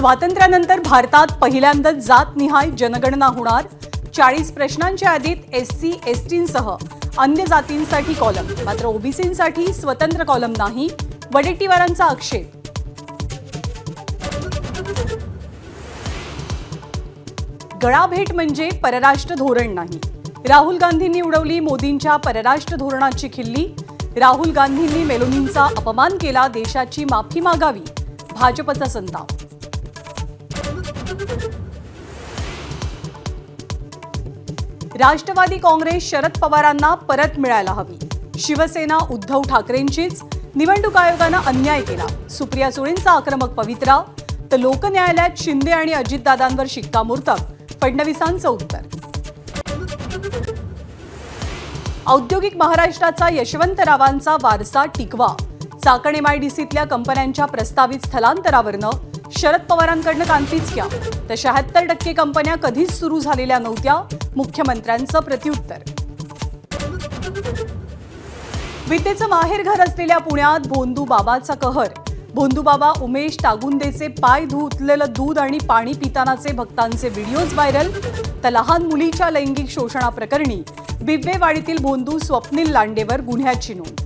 स्वातंत्र्यानंतर भारतात पहिल्यांदाच जातनिहाय जनगणना होणार। 40 प्रश्नांच्या यादीत एससी एसटींसह अन्य जातींसाठी कॉलम, मात्र ओबीसींसाठी स्वतंत्र कॉलम नाही, वडेट्टीवारांचा आक्षेप। गळाभेट म्हणजे परराष्ट्र धोरण नाही, राहुल गांधींनी उडवली मोदींच्या परराष्ट्र धोरणाची खिल्ली। राहुल गांधींनी मेलोनींचा अपमान केला, देशाची माफी मागावी, भाजपचा संताप। राष्ट्रवादी काँग्रेस शरद पवारांना परत मिळायला हवी, शिवसेना उद्धव ठाकरेंचीच। निवडणूक आयोगानं अन्याय केला, सुप्रिया सुळेंचा आक्रमक पवित्रा। तर लोकन्यायालयात शिंदे आणि अजितदादांवर शिक्कामोर्तब, फडणवीसांचं उत्तर। औद्योगिक महाराष्ट्राचा यशवंतरावांचा वारसा टिकवा, चाकण एमआयडीसीतल्या कंपन्यांच्या प्रस्तावित स्थलांतरावरनं शरद पवारांकडनं कानपिचक्या। तर 76% कंपन्या कधीच सुरू झालेल्या नव्हत्या, मुख्यमंत्र्यांचं प्रत्युत्तर। विद्येचं माहेरघर असलेल्या पुण्यात भोंदू बाबाचा कहर। भोंदू बाबा उमेश तागुंदेचे पाय धुतलेलं दूध आणि पाणी पितानाचे भक्तांचे व्हिडिओज व्हायरल। तर लहान मुलीच्या लैंगिक शोषणाप्रकरणी बिब्वेवाडीतील भोंदू स्वप्नील लांडेवर गुन्ह्याची नोंद।